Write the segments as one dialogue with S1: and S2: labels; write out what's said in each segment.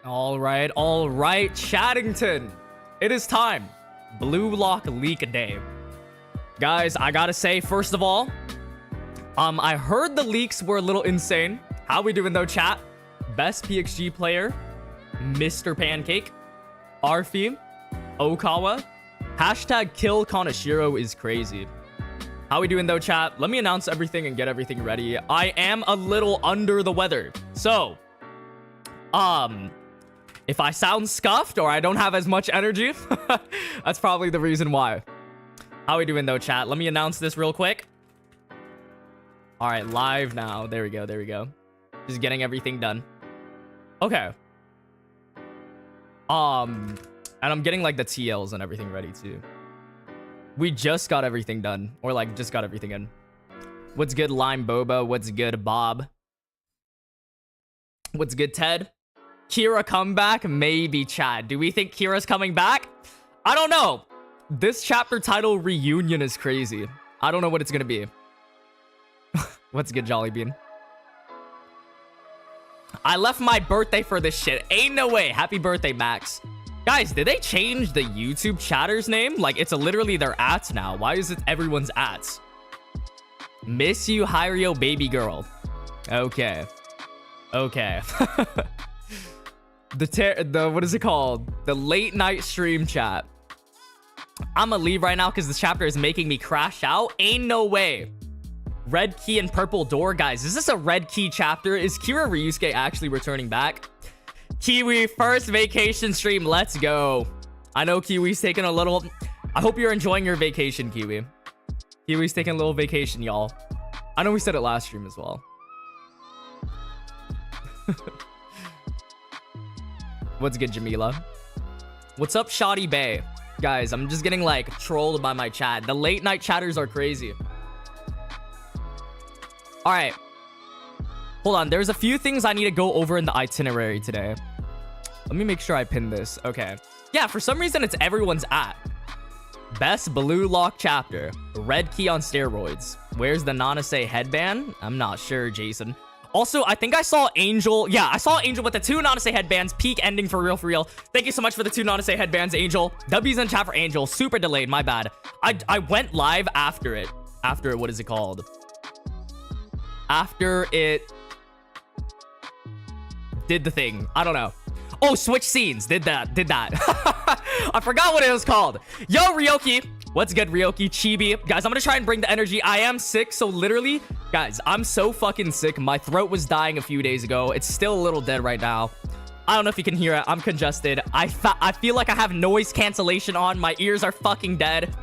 S1: All right, Chaddington. It is time. Blue Lock leak day. Guys, I gotta say, first of all, I heard the leaks were a little insane. How we doing though, chat? Best PXG player, Mr. Pancake, Arfi, Okawa, hashtag kill Kanashiro is crazy. How we doing though, chat? Let me announce everything and get everything ready. I am a little under the weather. So, if I sound scuffed or I don't have as much energy, that's probably the reason why. How we doing though, chat? Let me announce this real quick. All right, live now. There we go. Just getting everything done. Okay. And I'm getting like the TLs and everything ready too. We just got everything done, or like just got everything in. What's good, Lime Boba? What's good, Bob? What's good, Ted? Kira comeback? Maybe, Chad. Do we think Kira's coming back? I don't know. This chapter title, Reunion, is crazy. I don't know what it's gonna be. What's good, Jolly Bean? I left my birthday for this shit. Ain't no way. Happy birthday, Max. Guys, did they change the YouTube chatter's name? Like, it's literally their ats now. Why is it everyone's ats? Miss you, Hiryo, baby girl. Okay. Okay. The what is it called? The late night stream chat. I'ma leave right now because this chapter is making me crash out. Ain't no way. Red key and purple door. Guys, is this a red key chapter? Is Kira Ryusuke actually returning back? Kiwi, first vacation stream. Let's go. I know Kiwi's taking a little... I hope you're enjoying your vacation, Kiwi. Kiwi's taking a little vacation, y'all. I know we said it last stream as well. What's good, Jamila? What's up, Shoddy Bay? Guys, I'm just getting like trolled by my chat. The late night chatters are crazy. All right. Hold on. There's a few things I need to go over in the itinerary today. Let me make sure I pin this. Okay. Yeah, for some reason, it's everyone's at. Best Blue Lock chapter. Red key on steroids. Where's the Nanase headband? I'm not sure, Jason. Also, I think I saw Angel. Yeah, I saw Angel with the 2 Nanase headbands. Peak ending for real, for real. Thank you so much for the 2 Nanase headbands, Angel. W's in chat for Angel. Super delayed. My bad. I went live after it. After, what is it called? After it did the thing. I don't know. Oh, switch scenes. Did that. I forgot what it was called. Yo, Ryoki. What's good, Ryoki? Chibi. Guys, I'm gonna try and bring the energy. I am sick, so literally, guys, I'm so fucking sick. My throat was dying a few days ago. It's still a little dead right now. I don't know if you can hear it. I'm congested. I feel like I have noise cancellation on. My ears are fucking dead.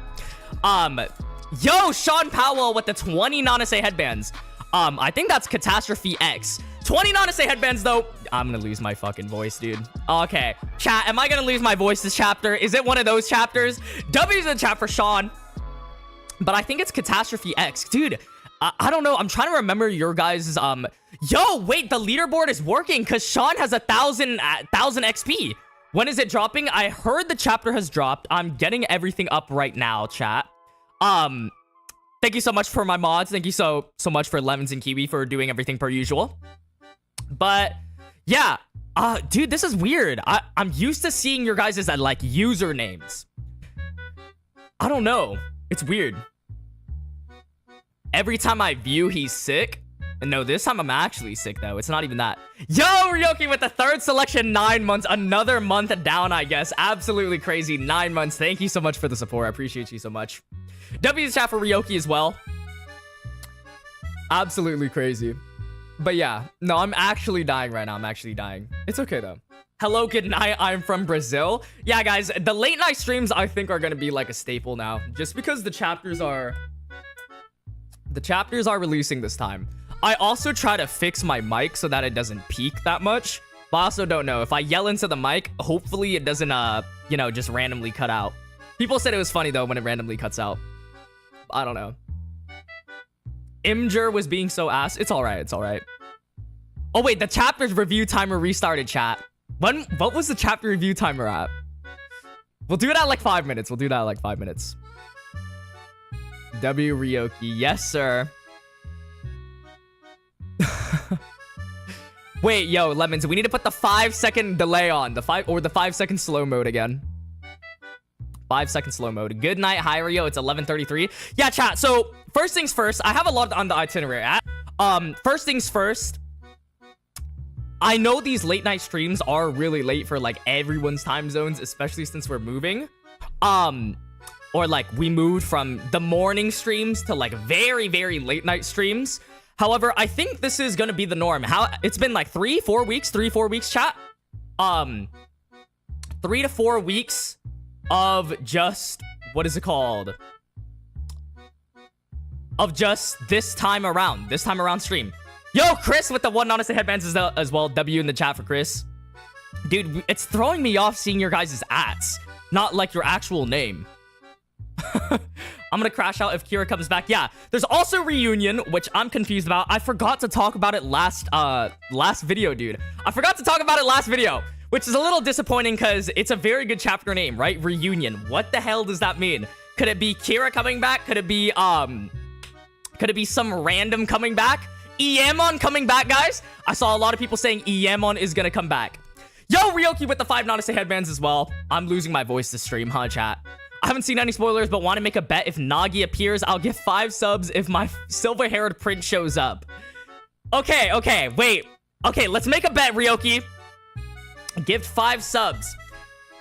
S1: Yo, Sean Powell with the 20 Nanase headbands. I think that's Catastrophe X. 20 Nanase headbands, though. I'm gonna lose my fucking voice, dude. Okay. Chat, am I gonna lose my voice this chapter? Is it one of those chapters? W's in the chat for Sean. But I think it's Catastrophe X. Dude, I don't know. I'm trying to remember your guys' Yo, wait, the leaderboard is working because Sean has 1,000 XP. When is it dropping? I heard the chapter has dropped. I'm getting everything up right now, chat. Thank you so much for my mods. Thank you so much for Lemons and Kiwi for doing everything per usual. But yeah, dude, this is weird. I'm used to seeing your guys' like usernames. I don't know. It's weird. Every time I view, he's sick. And no, this time I'm actually sick though. It's not even that. Yo, Ryoki with the 3rd selection, 9 months. Another month down, I guess. Absolutely crazy. 9 months. Thank you so much for the support. I appreciate you so much. W's chat for Ryoki as well. Absolutely crazy. But yeah, no, I'm actually dying right now. I'm actually dying. It's okay though. Hello, good night. I'm from Brazil. Yeah, guys, the late night streams I think are gonna be like a staple now, just because the chapters are releasing this time. I also try to fix my mic so that it doesn't peak that much. But I also don't know if I yell into the mic. Hopefully it doesn't you know, just randomly cut out. People said it was funny though when it randomly cuts out. I don't know. Imgur was being so ass. It's all right. It's all right. Oh, wait. The chapter's review timer restarted, chat. What was the chapter review timer at? We'll do it at like 5 minutes. We'll do that at like 5 minutes. W Ryoki. Yes, sir. Wait, yo, Lemons, we need to put the 5-second delay on. The 5-second slow mode again. 5-second slow mode. Good night, Hiryo. It's 11:33. Yeah, chat. So, first things first, I have a lot on the itinerary. First things first, I know these late night streams are really late for like everyone's time zones, especially since we're moving. Or like we moved from the morning streams to like very, very late night streams. However, I think this is gonna be the norm. It's been like 3-4 weeks, chat. 3 to 4 weeks of just, what is it called? Of just this time around stream. Yo, Chris with the 1 honest headbands as well. W in the chat for Chris. Dude, it's throwing me off seeing your guys' ats, not like your actual name. I'm gonna crash out if Kira comes back. Yeah, there's also Reunion, which I'm confused about. I forgot to talk about it last video, dude. I forgot to talk about it last video, which is a little disappointing because it's a very good chapter name, right? Reunion. What the hell does that mean? Could it be Kira coming back? Could it be some random coming back? Iemon coming back, guys? I saw a lot of people saying Iemon is gonna come back. Yo, Ryoki with the 5 Nonce headbands as well. I'm losing my voice to stream, huh, chat? I haven't seen any spoilers, but want to make a bet. If Nagi appears, I'll give 5 subs if my silver-haired prince shows up. Okay, wait. Okay, let's make a bet, Ryoki. Give 5 subs.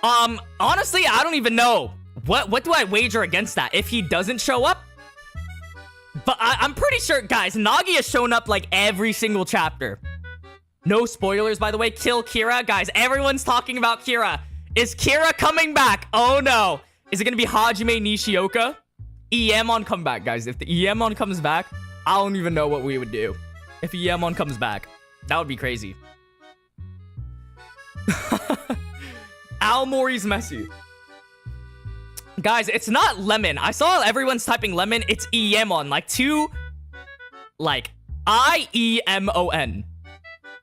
S1: Honestly, I don't even know. What do I wager against that? If he doesn't show up? But I'm pretty sure, guys, Nagi has shown up like every single chapter. No spoilers, by the way. Kill Kira. Guys, everyone's talking about Kira. Is Kira coming back? Oh, no. Is it going to be Hajime Nishioka? Iemon come back, guys. If the Iemon comes back, I don't even know what we would do. If Iemon comes back, that would be crazy. Aomori's messy. Guys, it's not Lemon. I saw everyone's typing Lemon. It's Iemon. Like two... Like, I-E-M-O-N.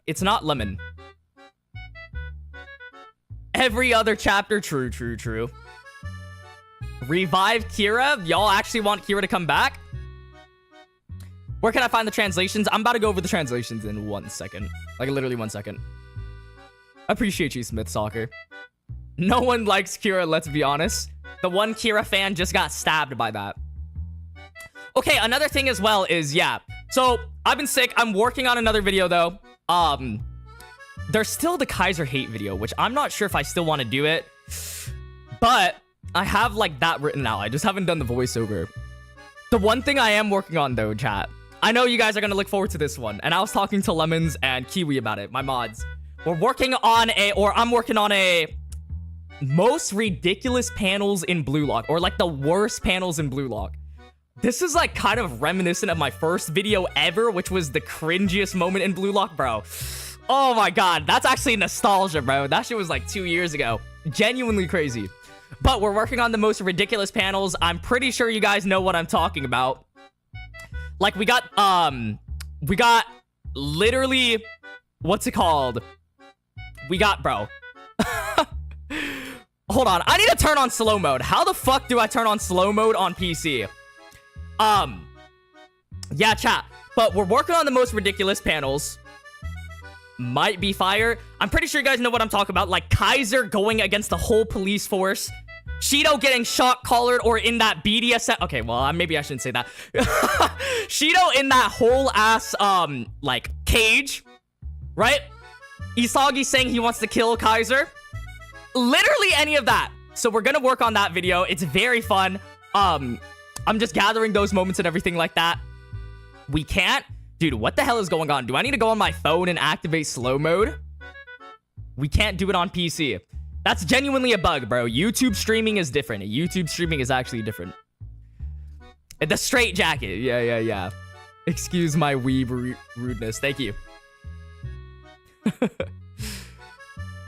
S1: It's not Lemon. Every other chapter. True. Revive Kira? Y'all actually want Kira to come back? Where can I find the translations? I'm about to go over the translations in 1 second. Like, literally 1 second. Appreciate you, Smith Soccer. No one likes Kira, let's be honest. The one Kira fan just got stabbed by that. Okay, another thing as well is, yeah. So, I've been sick. I'm working on another video, though. There's still the Kaiser hate video, which I'm not sure if I still want to do it. But I have, like, that written out. I just haven't done the voiceover. The one thing I am working on, though, chat. I know you guys are going to look forward to this one. And I was talking to Lemons and Kiwi about it, my mods. I'm working on a most ridiculous panels in BLUELOCK, or like the worst panels in BLUELOCK. This is like kind of reminiscent of my first video ever, which was the cringiest moment in BLUELOCK, bro. Oh my god, that's actually nostalgia, bro. That shit was like 2 years ago. Genuinely crazy. But we're working on the most ridiculous panels. I'm pretty sure you guys know what I'm talking about. Like we got literally, what's it called? We got, bro. Hold on, I need to turn on slow mode. How the fuck do I turn on slow mode on PC? Yeah, chat. But we're working on the most ridiculous panels. Might be fire. I'm pretty sure you guys know what I'm talking about. Like Kaiser going against the whole police force. Shido getting shot collared or in that BDSM. Okay, well, maybe I shouldn't say that. Shido in that whole ass, like, cage. Right? Isagi saying he wants to kill Kaiser. Literally any of that. So we're gonna work on that video. It's very fun. I'm just gathering those moments and everything like that. We can't. Dude, what the hell is going on? Do I need to go on my phone and activate slow mode? We can't do it on PC. That's genuinely a bug, bro. YouTube streaming is different. YouTube streaming is actually different. The straight jacket. Yeah. Excuse my weeb rudeness. Thank you.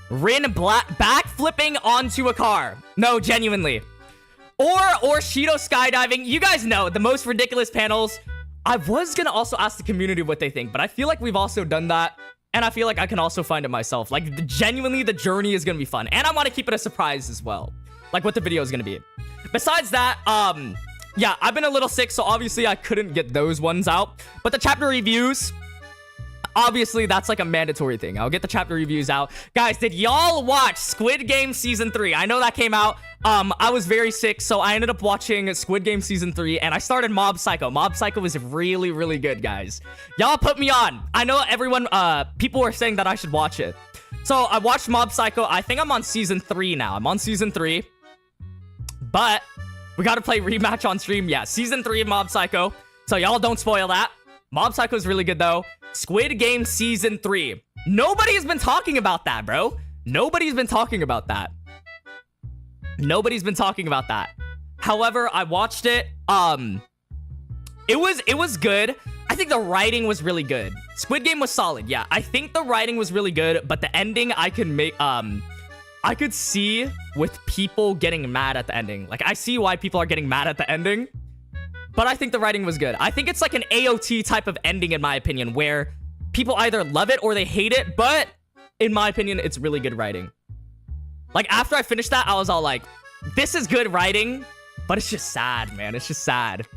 S1: Rin backflipping onto a car. No, genuinely. Or Shido skydiving. You guys know the most ridiculous panels. I was gonna also ask the community what they think, but I feel like we've also done that. And I feel like I can also find it myself. Like, genuinely, the journey is gonna be fun. And I want to keep it a surprise as well. Like, what the video is gonna be. Besides that, yeah, I've been a little sick, so obviously I couldn't get those ones out. But the chapter reviews, obviously that's like a mandatory thing. I'll get the chapter reviews out. Guys, did y'all watch Squid Game Season 3? I know that came out. I was very sick, so I ended up watching Squid Game Season 3, and I started Mob Psycho. Mob Psycho is really, really good, guys. Y'all put me on. I know everyone, people were saying that I should watch it. So I watched Mob Psycho. I think I'm on Season 3 now. I'm on Season 3. But we got to play rematch on stream. Yeah, Season 3 of Mob Psycho. So y'all don't spoil that. Mob Psycho is really good, though. Squid Game Season 3. Nobody's been talking about that, bro. Nobody's been talking about that. Nobody's been talking about that. However, I watched it. It was good. I think the writing was really good. Squid Game was solid. Yeah, I think the writing was really good, but the ending I could see with people getting mad at the ending. Like, I see why people are getting mad at the ending, but I think the writing was good. I think it's like an AOT type of ending, in my opinion, where people either love it or they hate it, but in my opinion, it's really good writing. Like, after I finished that, I was all like, this is good writing, but it's just sad, man. It's just sad.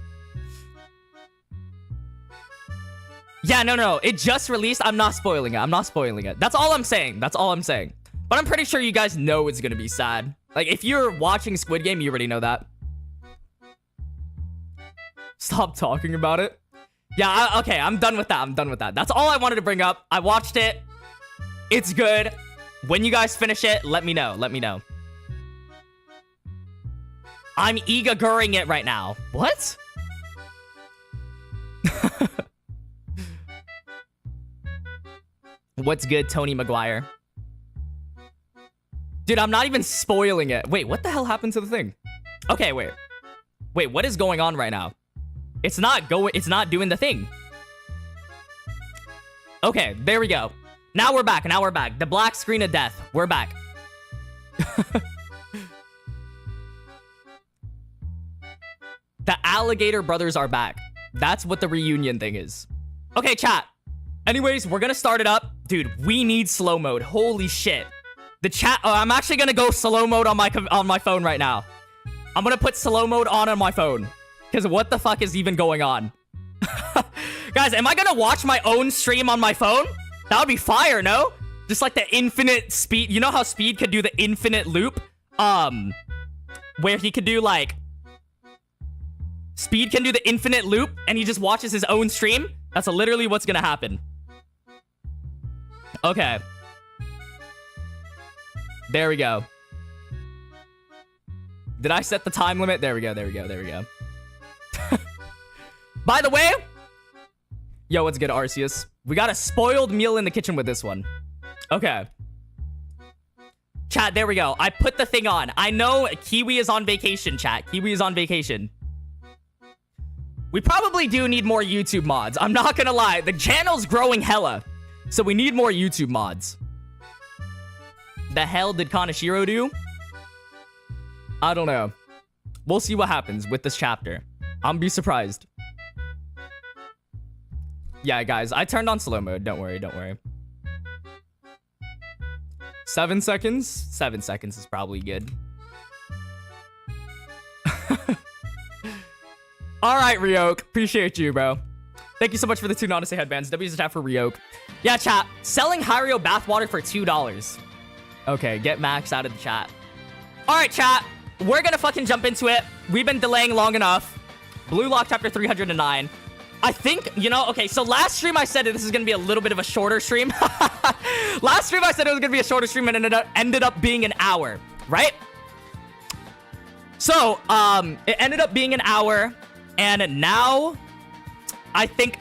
S1: Yeah, no. It just released. I'm not spoiling it. I'm not spoiling it. That's all I'm saying. That's all I'm saying. But I'm pretty sure you guys know it's gonna be sad. Like, if you're watching Squid Game, you already know that. Stop talking about it. Yeah, okay, I'm done with that. I'm done with that. That's all I wanted to bring up. I watched it. It's good. When you guys finish it, let me know. Let me know. I'm eager-guring it right now. What? What's good, Tony Maguire? Dude, I'm not even spoiling it. Wait, what the hell happened to the thing? Okay, wait. Wait, what is going on right now? It's not doing the thing. Okay, there we go. Now we're back. Now we're back. The black screen of death. We're back. The alligator brothers are back. That's what the reunion thing is. Okay, chat. Anyways, we're gonna start it up. Dude, we need slow mode. Holy shit. The chat... I'm actually gonna go slow mode on my phone right now. I'm gonna put slow mode on my phone. Because what the fuck is even going on? Guys, am I gonna watch my own stream on my phone? That would be fire, no? Just like the infinite speed. You know how Speed could do the infinite loop? Where he could do like... Speed can do the infinite loop and he just watches his own stream? That's literally what's gonna happen. Okay. There we go. Did I set the time limit? There we go, there we go, there we go. By the way... Yo, what's good, Arceus? We got a spoiled meal in the kitchen with this one. Okay. Chat, there we go. I put the thing on. I know Kiwi is on vacation, chat. Kiwi is on vacation. We probably do need more YouTube mods. I'm not gonna lie. The channel's growing hella. So we need more YouTube mods. The hell did Kaneshiro do? I don't know. We'll see what happens with this chapter. I'm be surprised. Yeah, guys, I turned on slow mode. Don't worry, don't worry. 7 seconds? 7 seconds is probably good. Alright, Ryok. Appreciate you, bro. Thank you so much for the 2 Odyssey headbands. W's the chat for Ryok. Yeah, chat. Selling Hiryo bathwater for $2. Okay, get Max out of the chat. Alright, chat. We're gonna fucking jump into it. We've been delaying long enough. BLUELOCK chapter 309. I think, you know, okay, so last stream I said this is gonna be a little bit of a shorter stream. Last stream I said it was gonna be a shorter stream and it ended up being an hour, right? So, it ended up being an hour, and now I think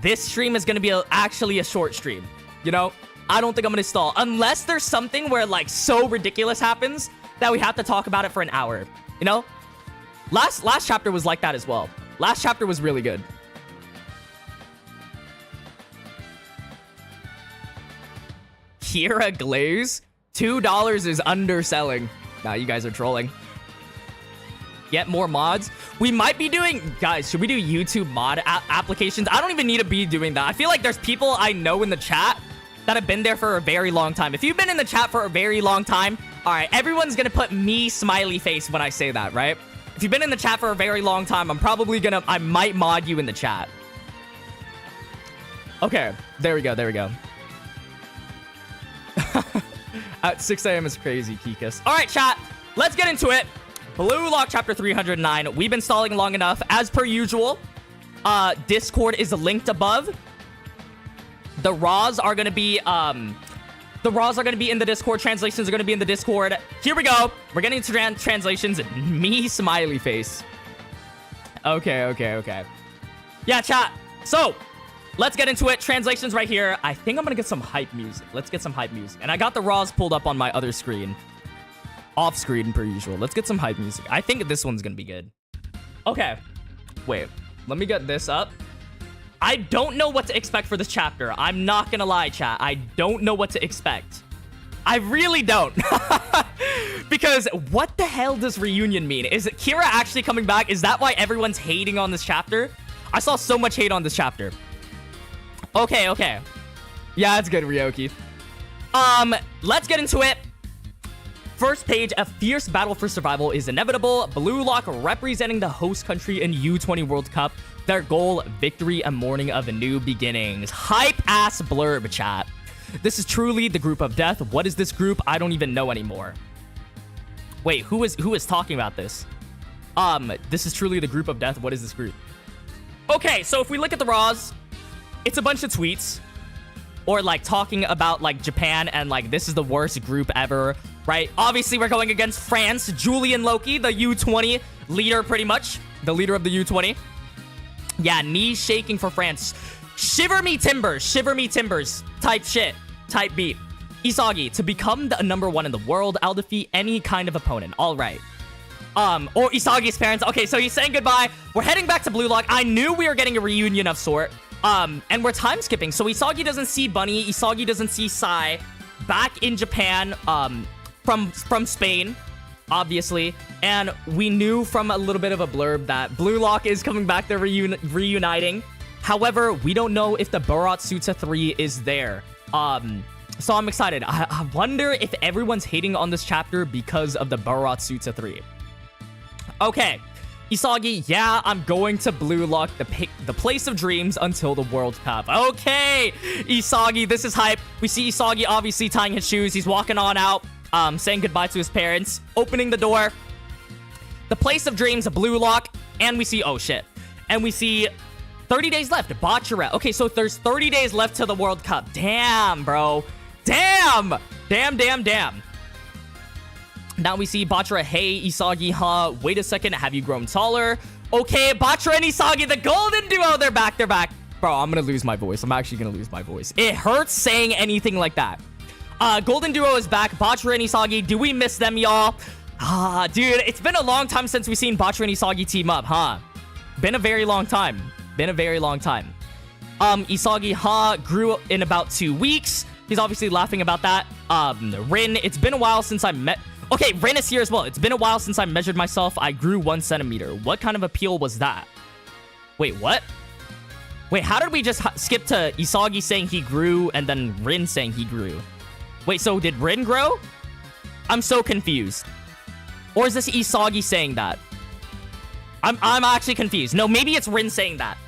S1: this stream is gonna be actually a short stream. You know, I don't think I'm gonna stall unless there's something where like so ridiculous happens that we have to talk about it for an hour. You know, last chapter was like that as well. Last chapter was really good. Kira Glaze, $2 is underselling. Nah, you guys are trolling. Get more mods. We might be doing... Guys, should we do YouTube mod applications? I don't even need to be doing that. I feel like there's people I know in the chat that have been there for a very long time. If you've been in the chat for a very long time, all right, everyone's gonna put me smiley face when I say that, right? If you've been in the chat for a very long time, I'm probably gonna... I might mod you in the chat. Okay, there we go, there we go. At 6 a.m. is crazy, Kikas. All right, chat, let's get into it. Blue Lock chapter 309. We've been stalling long enough. As per usual, Discord is linked above. The raws are gonna be in the Discord. Translations are gonna be in the Discord. Here we go. We're getting into translations. Me smiley face. Okay. Yeah, chat. So, let's get into it. Translations right here. I think I'm gonna get some hype music. Let's get some hype music. And I got the raws pulled up on my other screen. Off screen per usual. Let's get some hype music. I think this one's gonna be good. Okay. Wait. Let me get this up. I don't know what to expect for this chapter. I'm not gonna lie, chat. I don't know what to expect. I really don't. Because what the hell does reunion mean? Is it Kira actually coming back? Is that why everyone's hating on this chapter? I saw so much hate on this chapter. Okay. Yeah, it's good, Ryoki. Let's get into it. First page, a fierce battle for survival is inevitable. Blue Lock representing the host country in U20 World Cup. Their goal, victory, a morning of new beginnings. Hype ass blurb, chat. This is truly the group of death. What is this group? I don't even know anymore. Wait, who is talking about this? This is truly the group of death. What is this group? Okay, so if we look at the raws, it's a bunch of tweets. Or like talking about like Japan and like this is the worst group ever, right? Obviously we're going against France. Julian Loki, the U20 leader pretty much. The leader of the U20. Yeah, knees shaking for France. Shiver me timbers type shit, type beat. Isagi, to become the #1 in the world, I'll defeat any kind of opponent. All right. Or Isagi's parents. Okay, so he's saying goodbye. We're heading back to Blue Lock. I knew we were getting a reunion of sort. And we're time skipping. So Isagi doesn't see Bunny. Isagi doesn't see Sai back in Japan, from Spain, obviously. And we knew from a little bit of a blurb that Blue Lock is coming back. They're reuniting. However, we don't know if the Baratsuta 3 is there. So I'm excited. I wonder if everyone's hating on this chapter because of the Baratsuta 3. Okay. Isagi, yeah, I'm going to Blue Lock, the place of dreams until the World Cup. Okay, Isagi, this is hype. We see Isagi obviously tying his shoes. He's walking on out, saying goodbye to his parents, opening the door. The place of dreams, Blue Lock, and we see, oh shit. And we see 30 days left, Bachara. Okay, so there's 30 days left to the World Cup. Damn, bro. Damn. Now we see Bachara, hey, Isagi, huh? Wait a second, have you grown taller? Okay, Bachara and Isagi, the golden duo, they're back. Bro, I'm gonna lose my voice. I'm actually gonna lose my voice. It hurts saying anything like that. Golden duo is back, Bachara and Isagi. Do we miss them, y'all? Dude, it's been a long time since we've seen Bachara and Isagi team up, huh? Been a very long time. Isagi, huh? Grew in about 2 weeks. He's obviously laughing about that. Rin, it's been a while since I met... Okay, Rin is here as well. It's been a while since I measured myself. I grew 1 centimeter. What kind of appeal was that? Wait, what? Wait, how did we just skip to Isagi saying he grew and then Rin saying he grew? Wait, so did Rin grow? I'm so confused. Or is this Isagi saying that? I'm actually confused. No, maybe it's Rin saying that.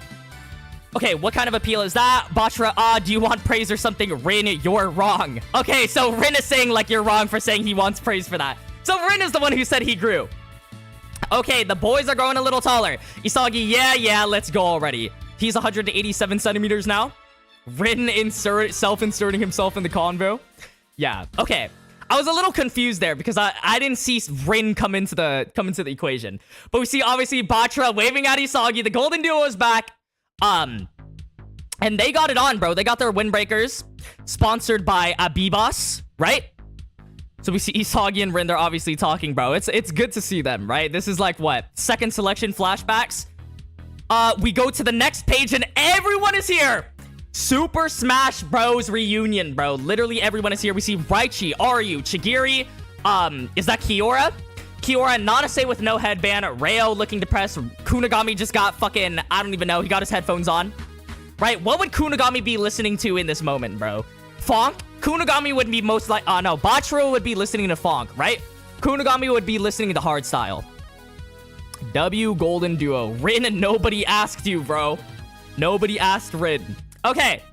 S1: Okay, what kind of appeal is that? Bachara, do you want praise or something? Rin, you're wrong. Okay, so Rin is saying like you're wrong for saying he wants praise for that. So Rin is the one who said he grew. Okay, the boys are growing a little taller. Isagi, yeah, let's go already. He's 187 centimeters now. Rin self-inserting himself in the convo. Yeah, okay. I was a little confused there because I didn't see Rin come into the equation. But we see obviously Bachara waving at Isagi. The golden duo is back. And they got it on, bro. They got their windbreakers sponsored by Abibas, right? So we see Isagi and Rin, they're obviously talking, bro. It's good to see them, right? This is like what? Second selection flashbacks. We go to the next page and everyone is here. Super Smash Bros reunion, bro. Literally everyone is here. We see Raichi, Aryu, Chigiri. Is that Kiora? Kiora, Nanase with no headband. Reo looking depressed. Kunigami just got fucking, I don't even know. He got his headphones on. Right? What would Kunigami be listening to in this moment, bro? Fonk? Kunigami would be most like... no. Bachara would be listening to Fonk, right? Kunigami would be listening to Hardstyle. W Golden Duo. Rin, nobody asked you, bro. Nobody asked Rin. Okay.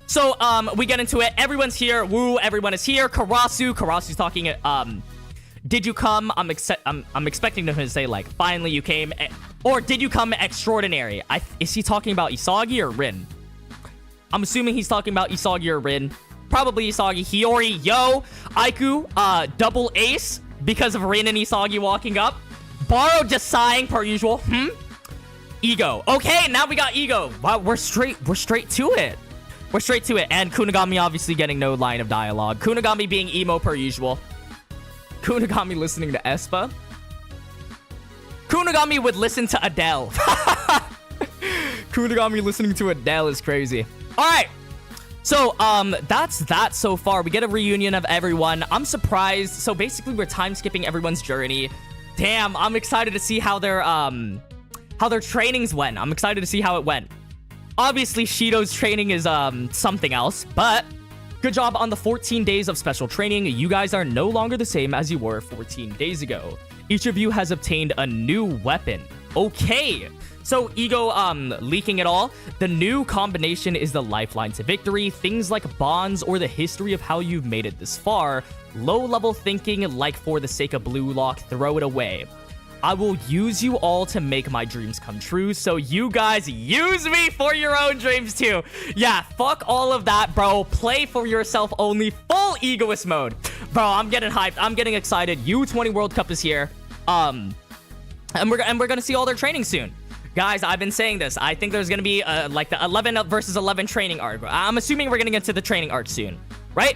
S1: So, we get into it. Everyone's here. Woo, everyone is here. Karasu's talking, did you come? I'm expecting him to say, like, finally you came. Or did you come extraordinary? Is he talking about Isagi or Rin? I'm assuming he's talking about Isagi or Rin. Probably Isagi. Hiyori, yo. Aiku, double ace because of Rin and Isagi walking up. Barou just sighing per usual. Ego. Okay, now we got Ego. Wow, we're straight to it. We're straight to it. And Kunigami obviously getting no line of dialogue. Kunigami being emo per usual. Kunigami listening to aespa. Kunigami would listen to Adele. Kunigami listening to Adele is crazy. All right. So, that's that so far. We get a reunion of everyone. I'm surprised. So basically, we're time skipping everyone's journey. Damn, I'm excited to see how their trainings went. I'm excited to see how it went. Obviously, Shido's training is something else, but good job on the 14 days of special training. You guys are no longer the same as you were 14 days ago. Each of you has obtained a new weapon. Okay. So, Ego, leaking it all. The new combination is the lifeline to victory. Things like bonds or the history of how you've made it this far. Low-level thinking, like for the sake of BLUELOCK, throw it away. I will use you all to make my dreams come true, so you guys use me for your own dreams too. Yeah, fuck all of that, bro. Play for yourself only. Full egoist mode. Bro, I'm getting hyped. I'm getting excited. U20 World Cup is here. And we're gonna see all their training soon. Guys, I've been saying this. I think there's gonna be like the 11 versus 11 training arc. I'm assuming we're gonna get to the training arc soon, right?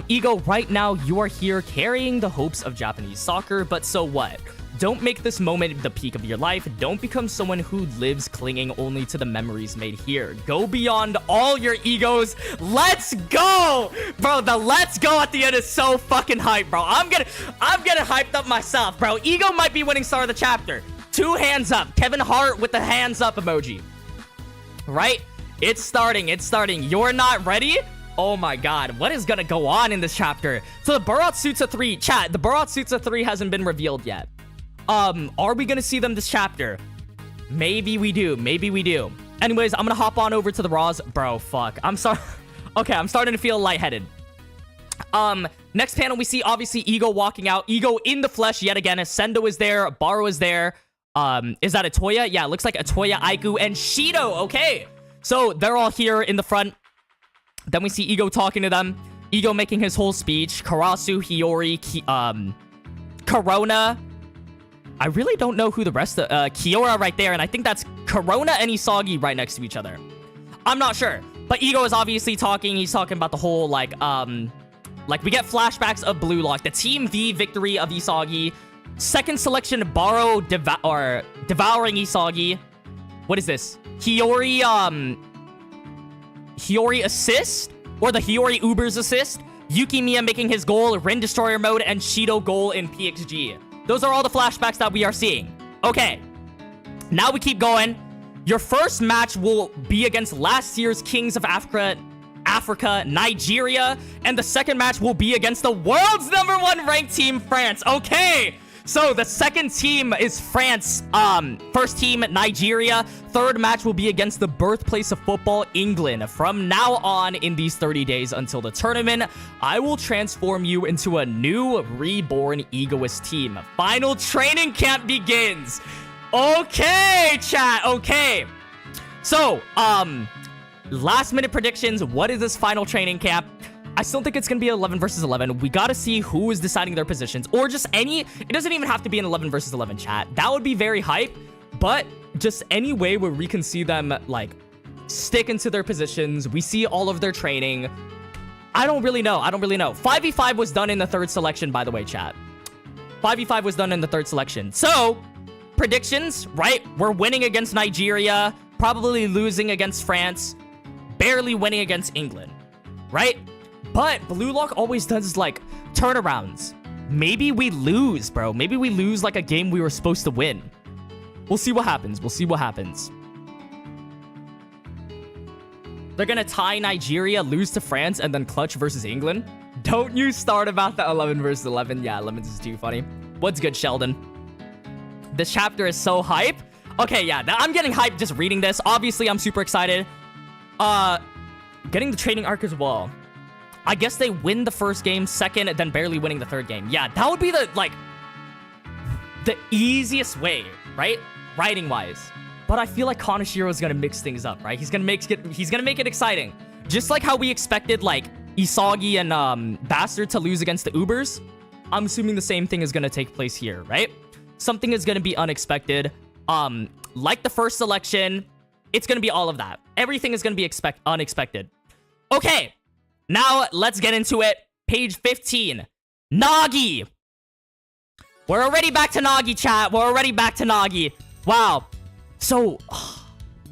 S1: Ego, right now you are here carrying the hopes of Japanese soccer, but so what? Don't make this moment the peak of your life. Don't become someone who lives clinging only to the memories made here. Go beyond all your egos. Let's go! Bro, the let's go at the end is so fucking hype, bro. I'm getting hyped up myself, bro. Ego might be winning star of the chapter. 2 hands up. Kevin Hart with the hands up emoji. Right? It's starting. It's starting. You're not ready? Oh my god. What is gonna go on in this chapter? So the Baratsutsa 3. Chat, the Baratsutsa 3 hasn't been revealed yet. Are we gonna see them this chapter? Maybe we do. Maybe we do. Anyways, I'm gonna hop on over to the Raws. Bro, fuck. I'm sorry. Okay, I'm starting to feel lightheaded. Next panel, we see, obviously, Ego walking out. Ego in the flesh yet again. Sendo is there. Barou is there. Is that Itoya? Yeah, it looks like Itoya, Aiku, and Shido. Okay. So, they're all here in the front. Then we see Ego talking to them. Ego making his whole speech. Karasu, Hiyori, Corona. I really don't know who the rest of... Kiora right there, and I think that's Corona and Isagi right next to each other. I'm not sure. But Ego is obviously talking. He's talking about the whole, like, we get flashbacks of BLUELOCK. The Team V victory of Isagi. Second selection, Barou devouring Isagi. What is this? Hiyori assist? Or the Hiyori Uber's assist? Yukimiya making his goal, Rin Destroyer mode, and Shido goal in PXG. Those are all the flashbacks that we are seeing. Okay. Now we keep going. Your first match will be against last year's Kings of Africa, Nigeria. And the second match will be against the world's #1 ranked team, France. Okay. So the second team is France. First team, Nigeria. Third match will be against the birthplace of football, England. From now on, in these 30 days until the tournament, I will transform you into a new, reborn egoist team. Final training camp begins. Okay, chat. Okay. So, last minute predictions. What is this final training camp? I still think it's going to be 11 versus 11. We got to see who is deciding their positions, or just any... It doesn't even have to be an 11 versus 11 chat. That would be very hype, but just any way where we can see them, like, stick into their positions. We see all of their training. I don't really know. 5v5 was done in the third selection, by the way, chat. 5v5 was done in the third selection. So, predictions, right? We're winning against Nigeria, probably losing against France, barely winning against England, right? But BLUELOCK always does, like, turnarounds. Maybe we lose, bro. Maybe we lose, like, a game we were supposed to win. We'll see what happens. We'll see what happens. They're gonna tie Nigeria, lose to France, and then clutch versus England. Don't you start about the 11 versus 11. Yeah, 11 is too funny. What's good, Sheldon? This chapter is so hype. Okay, yeah, I'm getting hyped just reading this. Obviously, I'm super excited. getting the training arc as well. I guess they win the first game, second, then barely winning the third game. Yeah, that would be the, like, the easiest way, right? Writing-wise. But I feel like Kaneshiro is gonna mix things up, right? He's gonna make it exciting. Just like how we expected, like, Isagi and Bastard to lose against the Ubers. I'm assuming the same thing is gonna take place here, right? Something is gonna be unexpected. Like the first selection, it's gonna be all of that. Everything is gonna be unexpected. Okay. Now, let's get into it. Page 15. Nagi. We're already back to Nagi, chat. We're already back to Nagi. Wow. So,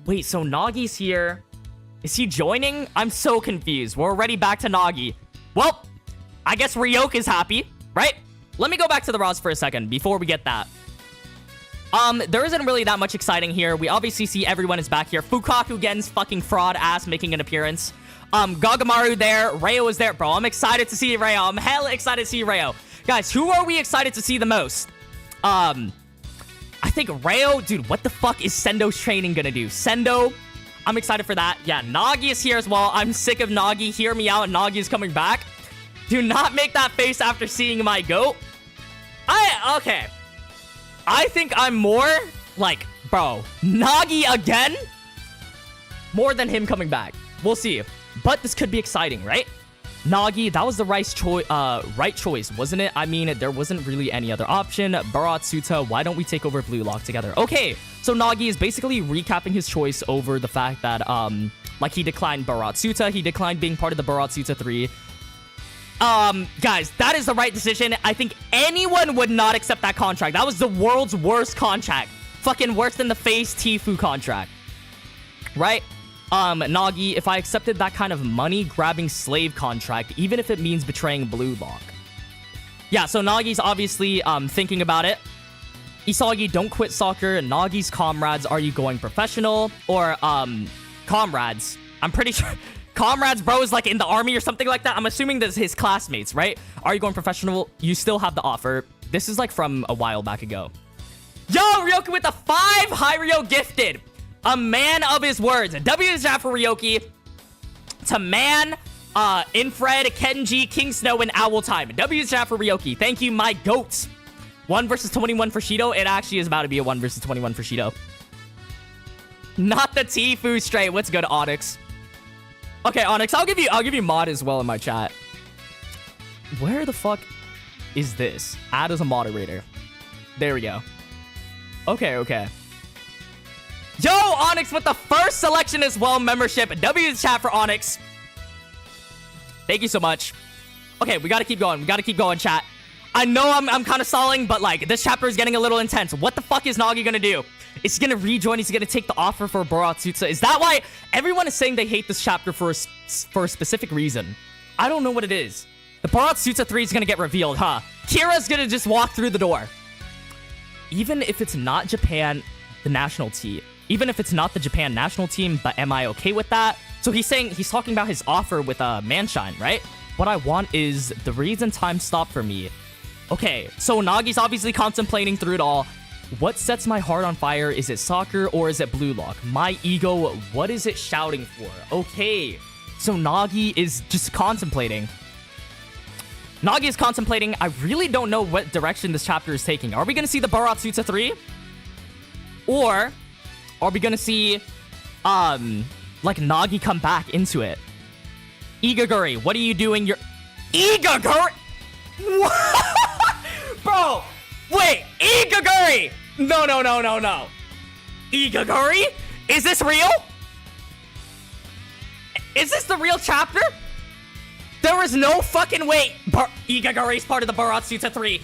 S1: wait, so Nagi's here. Is he joining? I'm so confused. We're already back to Nagi. Well, I guess Ryok is happy, right? Let me go back to the Roz for a second before we get that. There isn't really that much exciting here. We obviously see everyone is back here. Fukaku Gen's fucking fraud ass making an appearance. Gagamaru there. Ryo is there. Bro, I'm excited to see Ryo. I'm hella excited to see Ryo. Guys, who are we excited to see the most? I think Ryo... Dude, what the fuck is Sendo's training gonna do? Sendo, I'm excited for that. Yeah, Nagi is here as well. I'm sick of Nagi. Hear me out. Nagi is coming back. Do not make that face after seeing my goat. Okay. I think I'm more like, bro, Nagi again? More than him coming back. We'll see. But this could be exciting, right? Nagi, that was the right choice, wasn't it? I mean, there wasn't really any other option. Baratsuta, why don't we take over Blue Lock together? Okay, so Nagi is basically recapping his choice over the fact that, like, he declined Baratsuta. He declined being part of the Baratsuta 3. Guys, that is the right decision. I think anyone would not accept that contract. That was the world's worst contract. Fucking worse than the Phase Tifu contract. Right? Nagi, if I accepted that kind of money-grabbing slave contract, even if it means betraying Blue Lock. Yeah, so Nagi's obviously, thinking about it. Isagi, don't quit soccer. Nagi's comrades, are you going professional? Or, comrades. I'm pretty sure... Comrades, bro, is like in the army or something like that. I'm assuming that's his classmates, right? Are you going professional? You still have the offer. This is like from a while back ago. Yo, Ryoki with the 5 Hiryo gifted. A man of his words. W is out for Ryoki. To man, Infred, Kenji, King Snow, and Owl Time. W is out for Ryoki. Thank you, my goats. 1 versus 21 for Shido. It actually is about to be a 1 versus 21 for Shido. Not the Tifu straight. What's good, Onyx? Okay, Onyx, I'll give you mod as well in my chat. Where the fuck is this? Add as a moderator. There we go. Okay. Yo, Onyx with the first selection as well, membership. W is chat for Onyx. Thank you so much. Okay, we gotta keep going, chat. I know I'm kind of stalling, but like, this chapter is getting a little intense. What the fuck is Nagi gonna do? Is he gonna rejoin? Is he gonna take the offer for Baratsuta? Is that why everyone is saying they hate this chapter for a specific reason? I don't know what it is. The Baratsuta 3 is gonna get revealed, huh? Kira's gonna just walk through the door. Even if it's not Japan, the national team. Even if it's not the Japan national team, but am I okay with that? So he's talking about his offer with Manshine, right? What I want is the reason time stopped for me. Okay, so Nagi's obviously contemplating through it all. What sets my heart on fire? Is it soccer or is it Blue Lock? My ego, what is it shouting for? Okay, so Nagi is just contemplating. Nagi is contemplating. I really don't know what direction this chapter is taking. Are we going to see the Baratsuta 3? Or are we going to see, like, Nagi come back into it? Igaguri, what are you doing? Igaguri? Bro, wait, Igaguri! No. Igaguri? Is this real? Is this the real chapter? There is no fucking way Igaguri is part of the Baratsuta 3.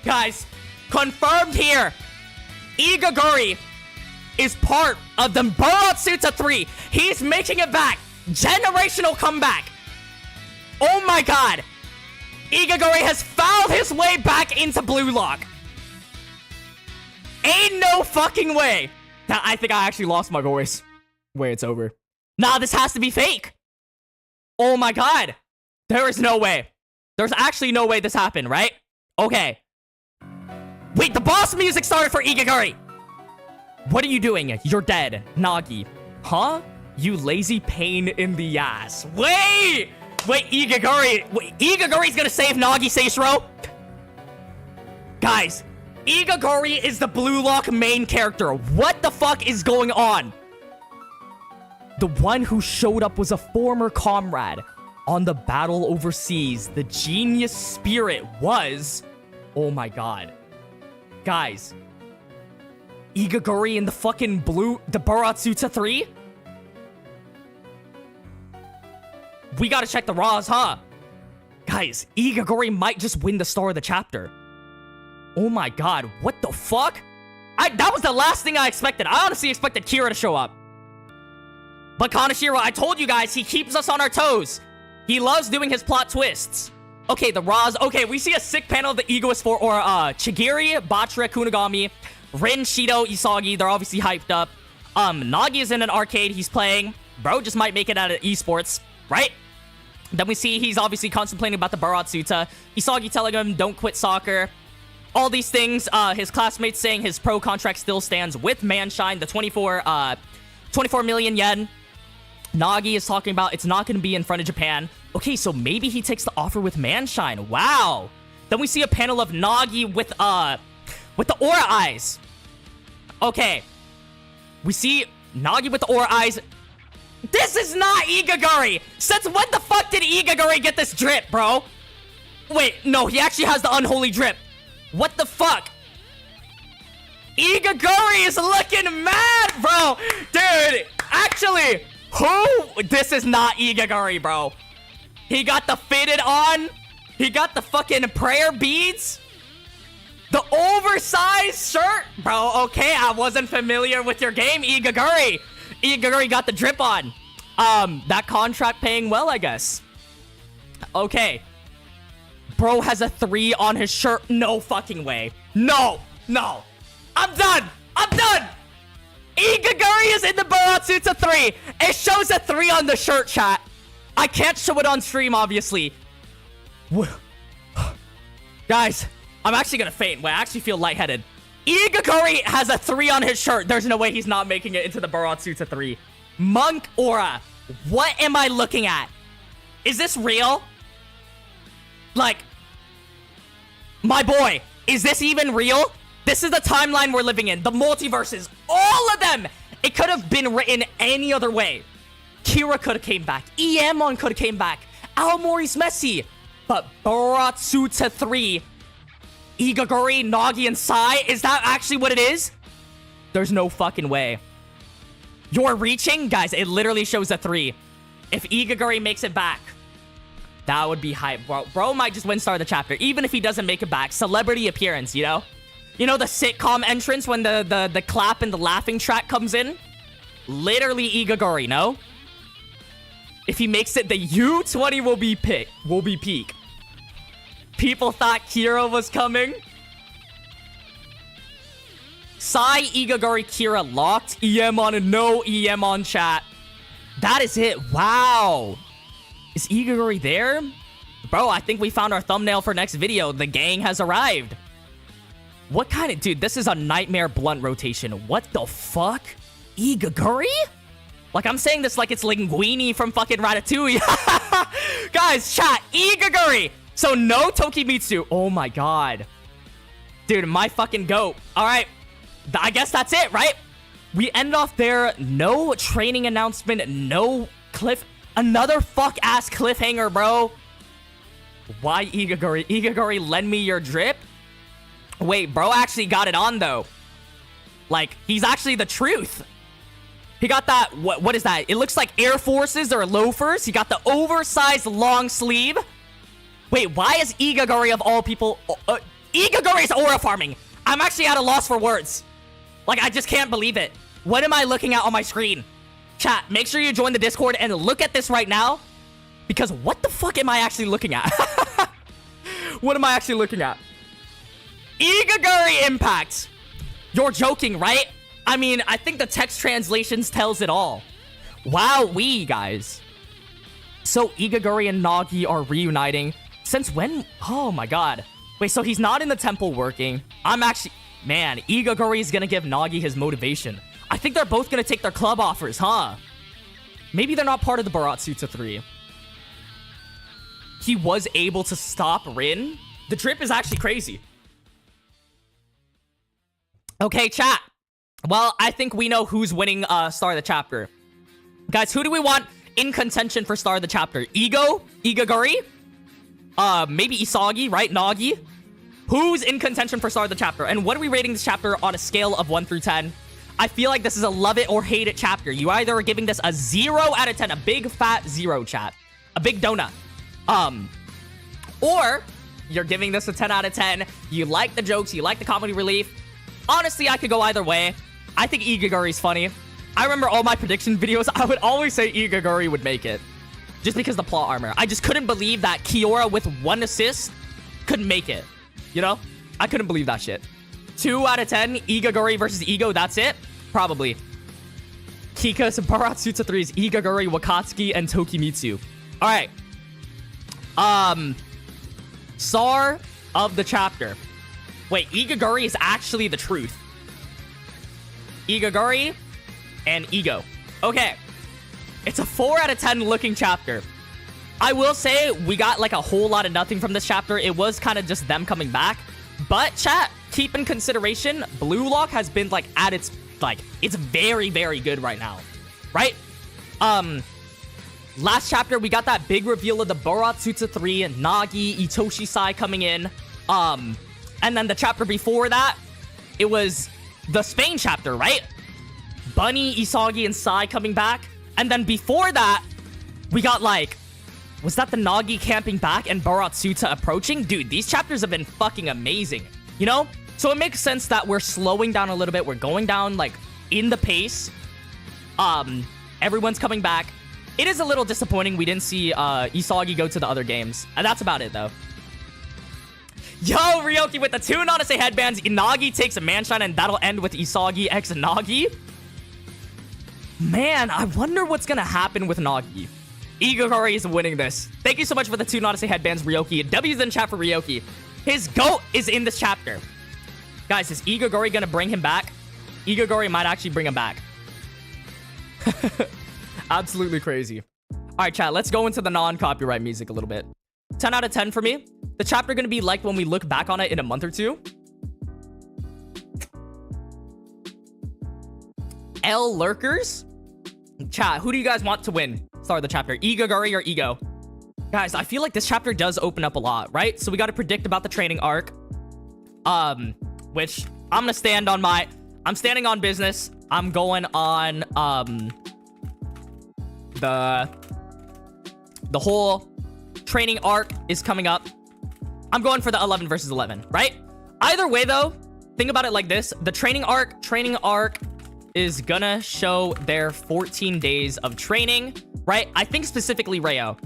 S1: Guys, confirmed here. Igaguri is part of the Baratsuta 3. He's making it back. Generational comeback. Oh my god. Igaguri has found his way back into Blue Lock. Ain't no fucking way. Now, I think I actually lost my voice. Wait, it's over. Nah, this has to be fake. Oh my god. There is no way. There's actually no way this happened, right? Okay. Wait, the boss music started for Igaguri. What are you doing? You're dead. Nagi. Huh? You lazy pain in the ass. Wait, Igaguri. Wait, Igaguri's gonna save Nagi Seishiro? Guys, Igaguri is the Blue Lock main character. What the fuck is going on? The one who showed up was a former comrade on the battle overseas. The genius spirit was... Oh my god. Guys. Igaguri in the fucking the Baratsuta 3? We gotta check the Raws, huh? Guys, Igaguri might just win the star of the chapter. Oh my god, what the fuck? That was the last thing I expected. I honestly expected Kira to show up. But Kaneshiro, I told you guys, he keeps us on our toes. He loves doing his plot twists. Okay, the Raws. Okay, we see a sick panel of the Egoist for Chigiri, Bachira, Kunigami, Rin, Shido, Isagi. They're obviously hyped up. Nagi is in an arcade. He's playing. Bro just might make it out of esports, right? Then we see he's obviously contemplating about the Baratsuta. Isagi telling him, don't quit soccer. All these things. His classmates saying his pro contract still stands with Manshine. The 24 million yen. Nagi is talking about it's not going to be in front of Japan. Okay, so maybe he takes the offer with Manshine. Wow. Then we see a panel of Nagi with the aura eyes. Okay. We see Nagi with the aura eyes. This is not Igaguri. Since when the fuck did Igaguri get this drip, bro? Wait, no, he actually has the unholy drip. What the fuck? Igaguri is looking mad, bro. Dude, actually, who? This is not Igaguri, bro. He got the fitted on. He got the fucking prayer beads. The oversized shirt. Bro, okay, I wasn't familiar with your game, Igaguri. Igaguri got the drip on. That contract paying well, I guess. Okay. Bro has a 3 on his shirt. No fucking way. No. I'm done. Igaguri is in the Baratsuta 3. It shows a 3 on the shirt, chat. I can't show it on stream, obviously. Guys, I'm actually gonna faint. Wait, I actually feel lightheaded. Igaguri has a 3 on his shirt. There's no way he's not making it into the Baratsuta 3. Monk Aura. What am I looking at? Is this real? Like, my boy, is this even real? This is the timeline we're living in. The multiverses. All of them. It could have been written any other way. Kira could have came back. Iemon could have came back. Aomori's messy. But Baratsuta 3, Igaguri, Nagi, and Sai, is that actually what it is? There's no fucking way. You're reaching? Guys, it literally shows a 3. If Igaguri makes it back, that would be hype. Bro might just win star of the chapter, even if he doesn't make it back. Celebrity appearance, you know? You know the sitcom entrance when the clap and the laughing track comes in? Literally Igaguri, no? If he makes it, the U20 will be peak. People thought Kira was coming. Sai, Igaguri, Kira locked. Iemon and no Iemon chat. That is it. Wow. Is Igaguri there? Bro, I think we found our thumbnail for next video. The gang has arrived. What kind of... Dude, this is a nightmare blunt rotation. What the fuck? Igaguri? Like, I'm saying this like it's Linguini from fucking Ratatouille. Guys, chat. Igaguri. So, no Tokimitsu. Oh, my God. Dude, my fucking goat. All right. I guess that's it, right? We end off there. No training announcement. No another fuck-ass cliffhanger, bro. Why Igaguri? Igaguri, lend me your drip? Wait, bro actually got it on, though. Like, he's actually the truth. He got that... What is that? It looks like Air Forces or loafers. He got the oversized long sleeve. Wait, why is Igaguri of all people... Igaguri is aura farming. I'm actually at a loss for words. Like, I just can't believe it. What am I looking at on my screen? Chat, make sure you join the Discord and look at this right now. Because what the fuck am I actually looking at? What am I actually looking at? Igaguri impact. You're joking, right? I mean, I think the text translations tells it all. Wowee, guys. So Igaguri and Nagi are reuniting. Since when? Oh my god. Wait, so he's not in the temple working. I'm actually... Man, Igaguri is gonna give Nagi his motivation. I think they're both gonna take their club offers, huh? Maybe they're not part of the Baratsutsu 3. He was able to stop Rin. The drip is actually crazy. Okay, chat. Well, I think we know who's winning Star of the Chapter. Guys, who do we want in contention for Star of the Chapter? Igaguri? Maybe Isagi, right? Nagi? Who's in contention for Star of the Chapter? And what are we rating this chapter on a scale of 1 through 10? I feel like this is a love it or hate it chapter. You either are giving this a 0 out of 10, a big fat 0, chat. A big donut. Or you're giving this a 10 out of 10. You like the jokes, you like the comedy relief. Honestly, I could go either way. I think Igaguri's funny. I remember all my prediction videos, I would always say Igaguri would make it. Just because the plot armor. I just couldn't believe that Kiora with 1 assist couldn't make it. You know? I couldn't believe that shit. 2 out of 10, Igaguri versus Ego, that's it? Probably. Kika's Baratsutsu 3's Igaguri, Wakatsuki, and Tokimitsu. Alright. Star of the chapter. Wait, Igaguri is actually the truth. Igaguri and Ego. Okay. It's a 4 out of 10 looking chapter. I will say we got like a whole lot of nothing from this chapter. It was kind of just them coming back. But chat, keep in consideration, BLUELOCK has been like at its, like, it's very, very good right now. Right? Last chapter, we got that big reveal of the Baratsutsu 3 and Nagi, Itoshi Sai coming in. And then the chapter before that, it was the Spain chapter, right? Bunny, Isagi, and Sai coming back. And then before that, we got like, was that the Nagi camping back and Baratsutsu approaching? Dude, these chapters have been fucking amazing, you know? So it makes sense that we're slowing down a little bit. We're going down like in the pace. Everyone's coming back. It is a little disappointing we didn't see Isagi go to the other games. And that's about it, though. Yo, Ryoki with the 2 Nanase headbands. Nagi takes a manshine, and that'll end with Isagi x Nagi. Man, I wonder what's gonna happen with Nagi. Igaguri is winning this. Thank you so much for the 2 Nanase headbands, Ryoki. W's in chat for Ryoki. His GOAT is in this chapter. Guys, is Igaguri gonna bring him back? Igaguri might actually bring him back. Absolutely crazy. Alright, chat, let's go into the non-copyright music a little bit. 10 out of 10 for me. The chapter gonna be like when we look back on it in a month or two. L Lurkers? Chat, who do you guys want to win? Start the chapter. Igaguri or Ego? Guys, I feel like this chapter does open up a lot, right? So we gotta predict about the training arc. Which I'm gonna stand on my... I'm standing on business. I'm going on, the whole training arc is coming up. I'm going for the 11 versus 11, right? Either way, though, think about it like this. The training arc is gonna show their 14 days of training, right? I think specifically Ryo.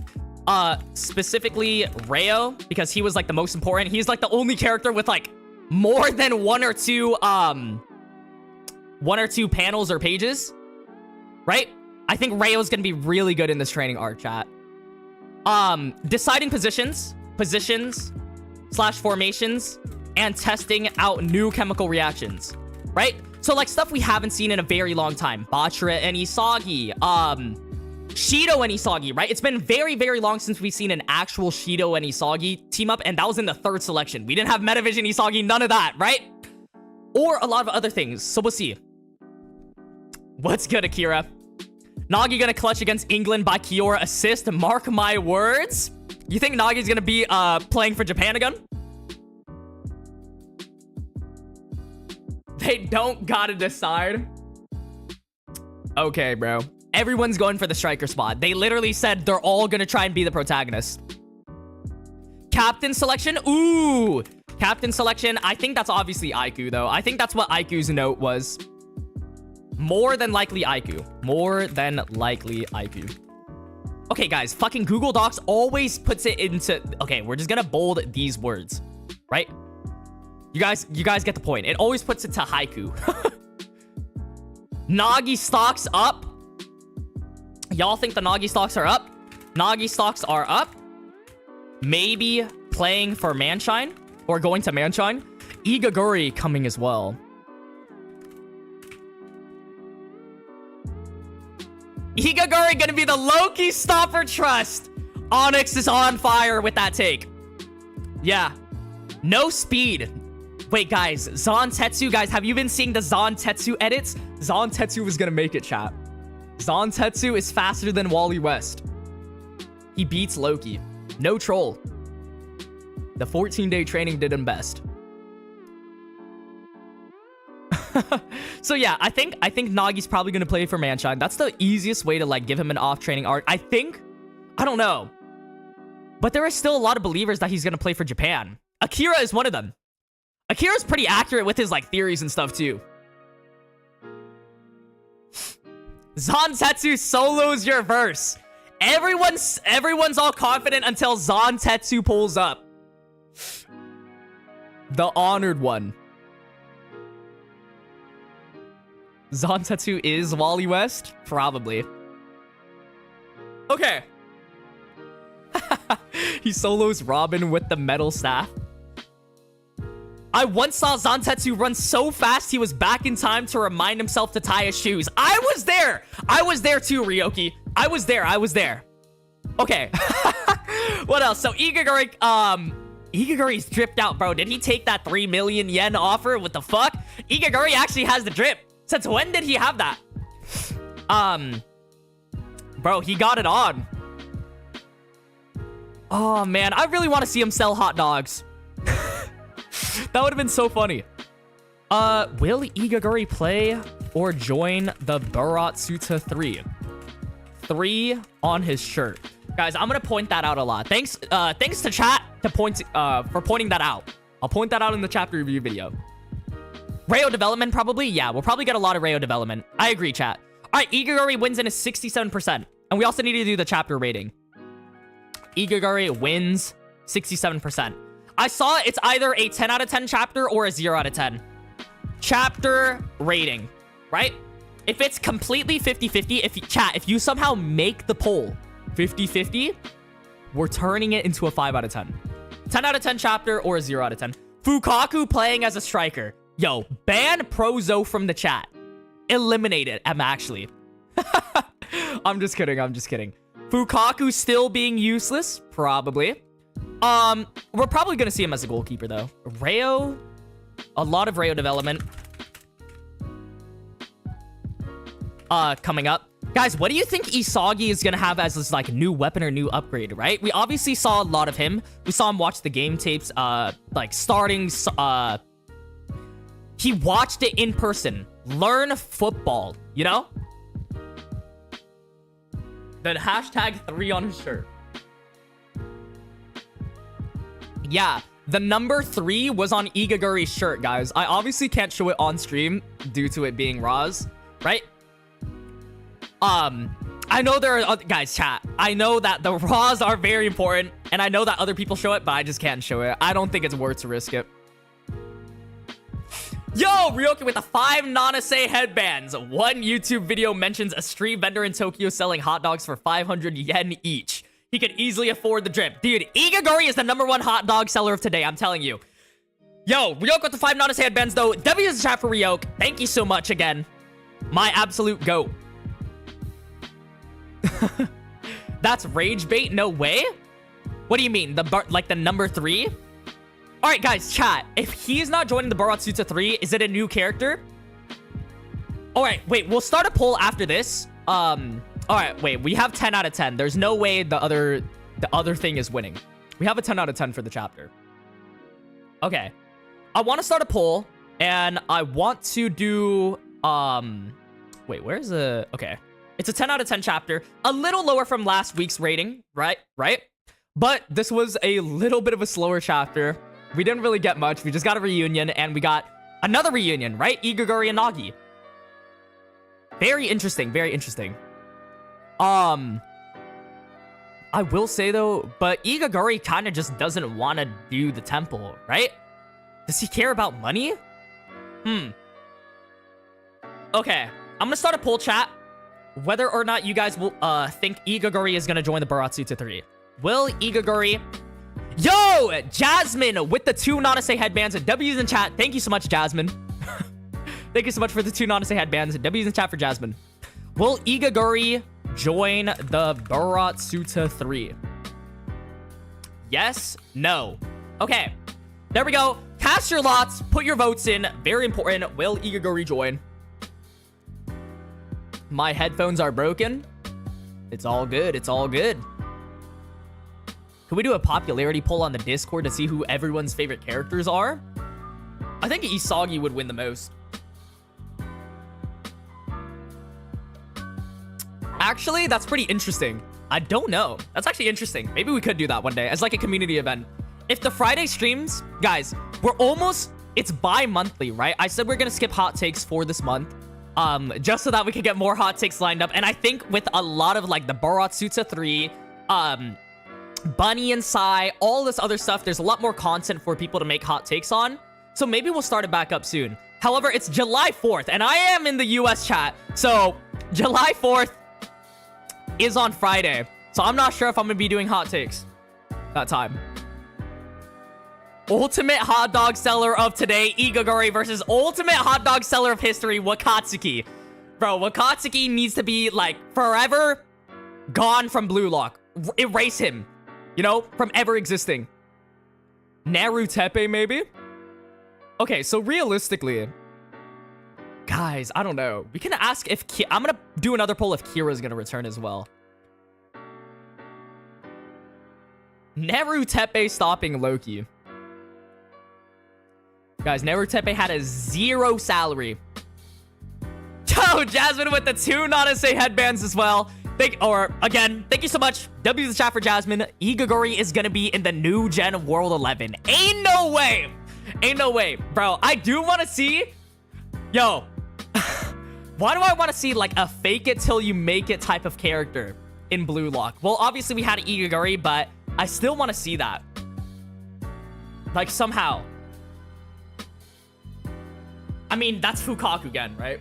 S1: Specifically Ryo, because he was like the most important. He's like the only character with like more than one or two panels or pages, right? I think Ryo's gonna be really good in this training arc, chat. Deciding positions / formations, and testing out new chemical reactions, right? So like stuff we haven't seen in a very long time. Bachira and Isagi, Shido and Isagi, right? It's been very, very long since we've seen an actual Shido and Isagi team up, and that was in the 3rd selection. We didn't have Metavision Isagi, none of that, right? Or a lot of other things, so we'll see. What's good, Akira? Nagi gonna clutch against England by Kiora assist. Mark my words. You think Nagi's gonna be playing for Japan again? They don't gotta decide. Okay, bro. Everyone's going for the striker spot. They literally said they're all gonna try and be the protagonist. Captain selection? Ooh. Captain selection. I think that's obviously Aiku, though. I think that's what Aiku's note was. More than likely Aiku. More than likely Aiku. Okay, guys. Fucking Google Docs always puts it into... Okay, we're just gonna bold these words. Right? You guys get the point. It always puts it to haiku. Nagi stocks up. Y'all think the Nagi stocks are up? Nagi stocks are up. Maybe playing for Manshine. Or going to Manshine. Igaguri coming as well. Igaguri gonna be the Loki stopper trust. Onyx is on fire with that take. Yeah. No speed. Wait, guys. Zantetsu, guys, have you been seeing the Zantetsu edits? Zantetsu was gonna make it, chat. Zantetsu is faster than Wally West. He beats Loki. No troll. The 14-day training did him best. So yeah, I think Nagi's probably gonna play for Munchen. That's the easiest way to like give him an off-training arc. I don't know. But there are still a lot of believers that he's gonna play for Japan. Akira is one of them. Akira's pretty accurate with his like theories and stuff too. Zantetsu solos your verse. Everyone's all confident until Zantetsu pulls up. The honored one. Zantetsu is Wally West? Probably. Okay. He solos Robin with the metal staff. I once saw Zantetsu run so fast he was back in time to remind himself to tie his shoes. I was there! I was there too, Ryoki. I was there. Okay. What else? So Igaguri, Igaguri's dripped out, bro. Did he take that 3 million yen offer? What the fuck? Igaguri actually has the drip. Since when did he have that? Bro, he got it on. Oh, man. I really want to see him sell hot dogs. That would have been so funny. Will Igaguri play or join the Baratsuta 3? 3 on his shirt. Guys, I'm going to point that out a lot. Thanks to chat for pointing that out. I'll point that out in the chapter review video. Rayo development, probably? Yeah, we'll probably get a lot of Rayo development. I agree, chat. All right, Igaguri wins in a 67%. And we also need to do the chapter rating. Igaguri wins 67%. I saw it's either a 10 out of 10 chapter or a 0 out of 10. Chapter rating, right? If it's completely 50-50, if you somehow make the poll 50-50, we're turning it into a 5 out of 10. 10 out of 10 chapter or a 0 out of 10. Fukaku playing as a striker. Yo, ban Prozo from the chat. Eliminate it, actually. I'm just kidding. Fukaku still being useless? Probably. We're probably gonna see him as a goalkeeper, though. Rayo? A lot of Rayo development. Coming up. Guys, what do you think Isagi is gonna have as this, like, new weapon or new upgrade, right? We obviously saw a lot of him. We saw him watch the game tapes, like, starting, he watched it in person. Learn football, you know? Then hashtag 3 on his shirt. Yeah, the number 3 was on Igaguri's shirt, guys. I obviously can't show it on stream due to it being Raws, right? I know there are guys, chat. I know that the Raws are very important, and I know that other people show it, but I just can't show it. I don't think it's worth to risk it. Yo, Ryoki with the 5 Nanase headbands. One YouTube video mentions a street vendor in Tokyo selling hot dogs for 500 yen each. He could easily afford the drip. Dude, Igaguri is the #1 hot dog seller of today, I'm telling you. Yo, Ryoki with the 5 Nanase headbands, though. W is the chat for Ryoki. Thank you so much again. My absolute goat. That's rage bait? No way? What do you mean? The number 3? Alright, guys, chat. If he's not joining the Baratsuta 3, is it a new character? Alright, wait. We'll start a poll after this. Alright, wait. We have 10 out of 10. There's no way the other thing is winning. We have a 10 out of 10 for the chapter. Okay. I want to start a poll, and I want to do... Wait, where's the... Okay. It's a 10 out of 10 chapter. A little lower from last week's rating, right? But this was a little bit of a slower chapter. We didn't really get much. We just got a reunion, and we got another reunion, right? Igaguri and Nagi. Very interesting. Very interesting. I will say, though, but Igaguri kind of just doesn't want to do the temple, right? Does he care about money? Okay. I'm going to start a poll chat. Whether or not you guys will think Igaguri is going to join the Baratsuta 3. Will Igaguri... Yo! Jasmine with the 2 Nanase headbands and W's in chat. Thank you so much, Jasmine. Thank you so much for the 2 Nanase headbands and W's in chat for Jasmine. Will Igaguri join the Barou 3? Yes? No? Okay. There we go. Cast your lots. Put your votes in. Very important. Will Igaguri join? My headphones are broken. It's all good. It's all good. Can we do a popularity poll on the Discord to see who everyone's favorite characters are? I think Isagi would win the most. Actually, that's pretty interesting. I don't know. That's actually interesting. Maybe we could do that one day as like a community event. If the Friday streams, guys, we're almost, it's bi-monthly, right? I said we're gonna skip hot takes for this month. Just so that we could get more hot takes lined up. And I think with a lot of like the Barou 3, Bunny and Sai, all this other stuff, there's a lot more content for people to make hot takes on. So maybe we'll start it back up soon. However, it's July 4th, and I am in the US chat. So July 4th is on Friday. So I'm not sure if I'm gonna be doing hot takes that time. Ultimate hot dog seller of today, Igaguri versus ultimate hot dog seller of history, Wakatsuki. Bro, Wakatsuki needs to be like forever gone from Blue Lock. Erase him, you know, from ever existing. Narutepe, maybe? Okay, so realistically, guys, I don't know. We can ask if I'm gonna do another poll if Kira's gonna return as well. Narutepe stopping Loki. Guys, Narutepe had a 0 salary. Yo, Jasmine with the 2 Nanase headbands as well. Again, thank you so much. W the chat for Jasmine. Igaguri is gonna be in the new gen World 11. Ain't no way. Ain't no way. Bro, I do want to see... Yo. Why do I want to see like a fake it till you make it type of character in Blue Lock? Well, obviously we had Igaguri, but I still want to see that. Like somehow. I mean, that's Fukakugen, right?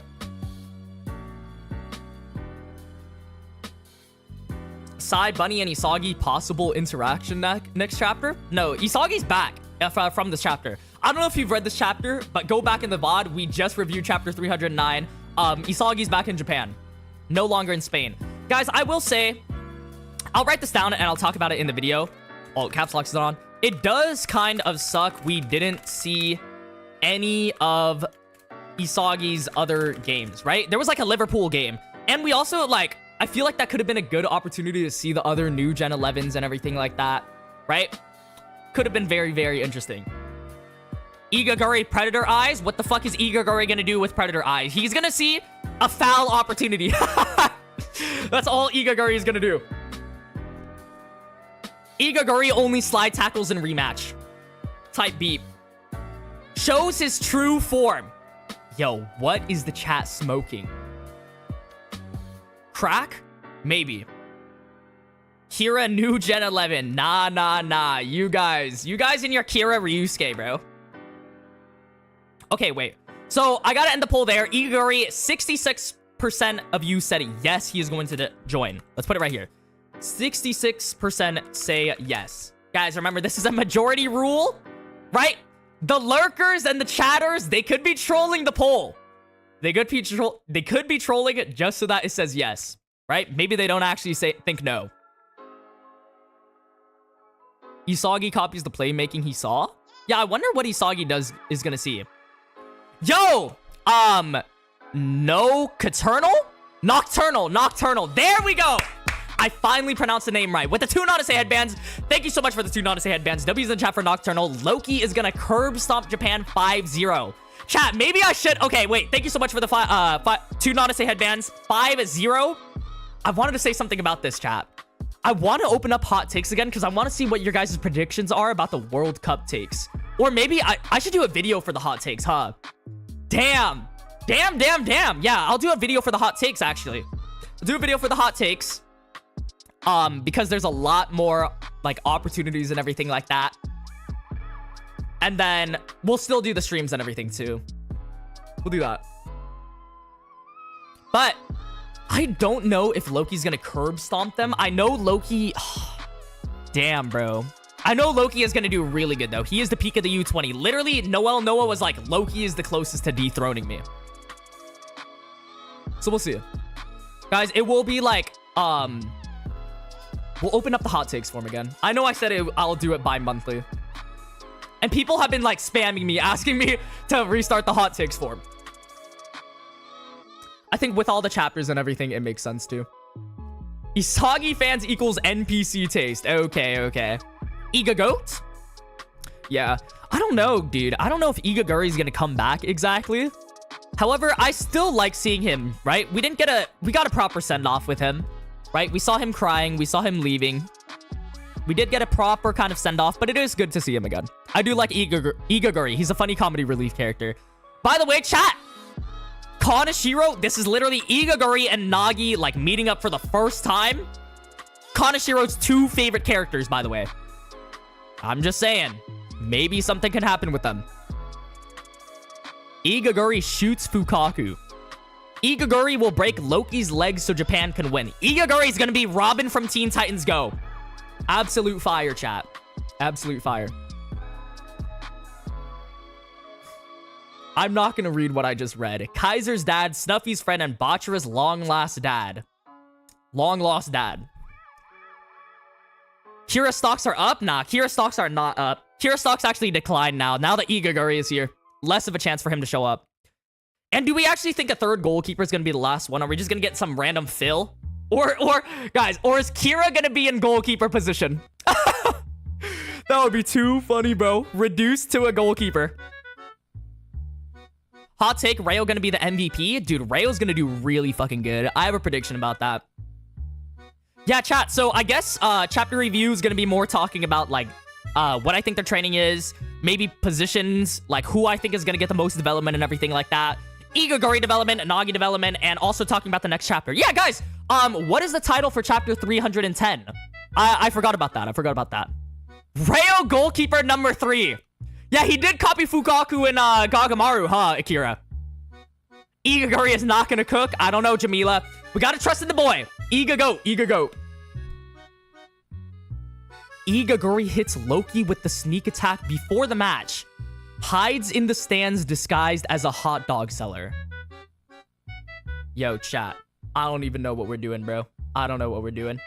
S1: Sai, Bunny, and Isagi possible interaction next chapter? No, Isagi's back from this chapter. I don't know if you've read this chapter, but go back in the VOD. We just reviewed chapter 309. Isagi's back in Japan. No longer in Spain. Guys, I will say, I'll write this down and I'll talk about it in the video. Oh, caps lock is on. It does kind of suck we didn't see any of Isagi's other games, right? There was like a Liverpool game. And we also like, I feel like that could have been a good opportunity to see the other new Gen 11s and everything like that, right? Could have been very, very interesting. Igaguri Predator Eyes? What the fuck is Igaguri gonna do with Predator Eyes? He's gonna see a foul opportunity. That's all Igaguri is gonna do. Igaguri only slide tackles in rematch. Type beep. Shows his true form. Yo, what is the chat smoking? Crack? Maybe. Kira new Gen 11. Nah. You guys in your Kira Ryusuke, bro. Okay, wait. So I gotta end the poll there. Igaguri, 66% of you said yes, he is going to join. Let's put it right here. 66% say yes. Guys, remember, this is a majority rule, right? The lurkers and the chatters, they could be trolling the poll. They could be trolling it just so that it says yes, right? Maybe they don't actually think no. Isagi copies the playmaking he saw. Yeah, I wonder what Isagi is gonna see. Yo, no, Nocturnal. There we go. I finally pronounced the name right with the 2 Nanase headbands. Thank you so much for the 2 Nanase headbands. W's in the chat for Nocturnal. Loki is gonna curb stomp Japan 5-0. Chat, maybe I should. Okay, wait. Thank you so much for the 2 Nanase headbands 5-0. I wanted to say something about this, chat. I want to open up hot takes again because I want to see what your guys' predictions are about the World Cup takes. Or maybe I should do a video for the hot takes, huh? Damn. Yeah, I'll do a video for the hot takes, actually. I'll do a video for the hot takes. Because there's a lot more, like, opportunities and everything like that. And then we'll still do the streams and everything, too. We'll do that. But I don't know if Loki's gonna curb stomp them. I know Loki... Damn, bro. I know Loki is gonna do really good, though. He is the peak of the U20. Literally, Noah was like, Loki is the closest to dethroning me. So we'll see. Guys, it will be like we'll open up the hot takes form again. I know I said I'll do it bi-monthly. And people have been like spamming me, asking me to restart the hot takes form. I think with all the chapters and everything, it makes sense too. Isagi fans equals NPC taste. Okay, okay. Egoist? Yeah. I don't know, dude. I don't know if Igaguri is gonna come back exactly. However, I still like seeing him, right? We got a proper send-off with him, right? We saw him crying. We saw him leaving. We did get a proper kind of send-off, but it is good to see him again. I do like Igaguri. He's a funny comedy relief character. By the way, chat, Kaneshiro, this is literally Igaguri and Nagi, like, meeting up for the first time. Kaneshiro's 2 favorite characters, by the way. I'm just saying. Maybe something can happen with them. Igaguri shoots Fukaku. Igaguri will break Loki's legs so Japan can win. Igaguri is going to be Robin from Teen Titans Go. Absolute fire, chat. Absolute fire. I'm not going to read what I just read. Kaiser's dad, Snuffy's friend, and Bachira's long-lost dad. Long-lost dad. Kira stocks are up? Nah, Kira stocks are not up. Kira stocks actually declined now. Now that Igaguri is here. Less of a chance for him to show up. And do we actually think a third goalkeeper is going to be the last one? Are we just going to get some random fill? Or guys, or is Kira going to be in goalkeeper position? That would be too funny, bro. Reduced to a goalkeeper. Hot take, Rayo going to be the MVP? Dude, Rayo's going to do really fucking good. I have a prediction about that. Yeah, chat. So I guess chapter review is going to be more talking about, like, what I think their training is. Maybe positions, like who I think is going to get the most development and everything like that. Igaguri development, Nagi development, and also talking about the next chapter. Yeah, guys, what is the title for chapter 310? I forgot about that. I forgot about that. Rayo goalkeeper number 3. Yeah, he did copy Fukaku and Gagamaru, huh, Akira? Igaguri is not gonna cook. I don't know, Jamila. We gotta trust in the boy. Igago. Igaguri hits Loki with the sneak attack before the match. Hides in the stands disguised as a hot dog seller. Yo, chat. I don't even know what we're doing, bro. I don't know what we're doing.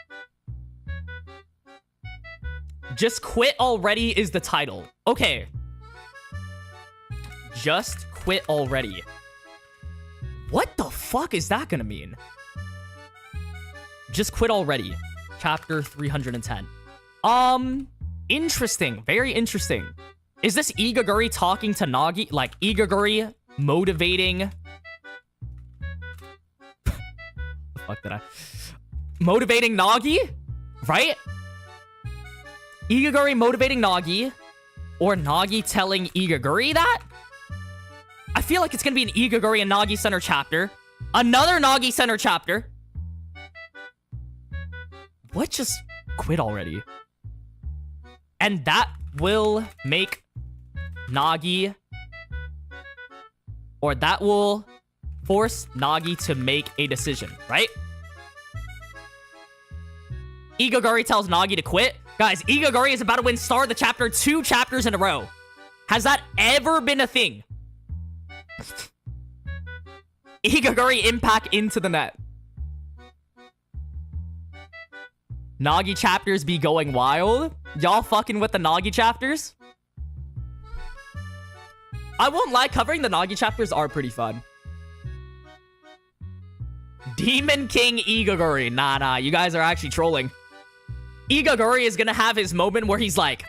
S1: Just quit already is the title. Okay. Just quit already. What the fuck is that gonna mean? Just quit already. Chapter 310. Interesting. Very interesting. Is this Igaguri talking to Nagi? Like, Igaguri motivating... the fuck did I... Motivating Nagi? Right? Igaguri motivating Nagi? Or Nagi telling Igaguri that? I feel like it's gonna be an Igaguri and Nagi Center chapter. Another Nagi Center chapter. What? Just quit already. And that will make Nagi... Or that will force Nagi to make a decision, right? Igaguri tells Nagi to quit. Guys, Igaguri is about to win Star of the Chapter 2 chapters in a row. Has that ever been a thing? Igaguri impact into the net. Nagi chapters be going wild. Y'all fucking with the Nagi chapters? I won't lie, covering the Nagi chapters are pretty fun. Demon King Igaguri. Nah, you guys are actually trolling. Igaguri is gonna have his moment where he's like...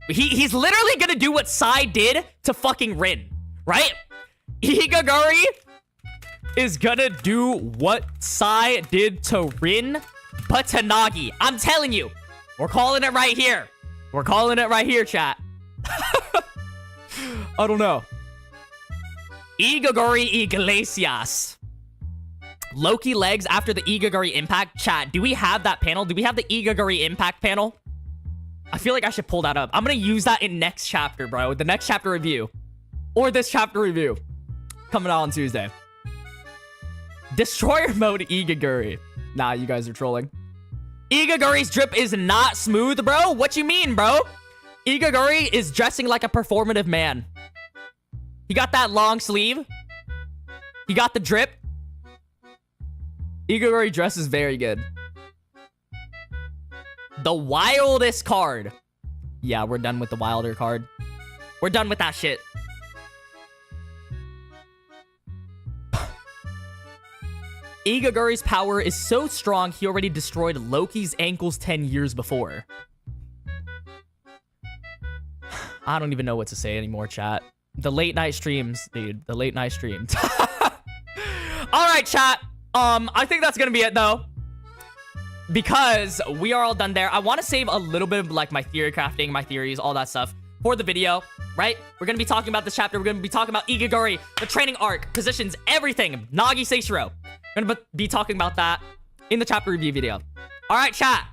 S1: He's literally gonna do what Sai did to fucking Rin, right? Igaguri is gonna do what Sai did to Rin, but to Nagi. I'm telling you, we're calling it right here. We're calling it right here, chat. I don't know. Igaguri Iglesias. Loki legs after the Igaguri impact. Chat, do we have that panel? Do we have the Igaguri impact panel? I feel like I should pull that up. I'm gonna use that in next chapter, bro. The next chapter review. Or this chapter review. Coming out on Tuesday. Destroyer mode Igaguri. Nah, you guys are trolling. Igaguri's drip is not smooth, bro. What you mean, bro? Igaguri is dressing like a performative man. He got that long sleeve. He got the drip. Igagori dress is very good. The wildest card. Yeah, we're done with the wilder card. We're done with that shit. Igagori's power is so strong, he already destroyed Loki's ankles 10 years before. I don't even know what to say anymore, chat. The late night streams, dude. The late night streams. All right, chat. I think that's gonna be it, though. Because we are all done there. I want to save a little bit of, like, my theory crafting, my theories, all that stuff for the video, right? We're gonna be talking about this chapter. We're gonna be talking about Igagori, the training arc, positions, everything. Nagi Seishiro. We're gonna be talking about that in the chapter review video. All right, chat.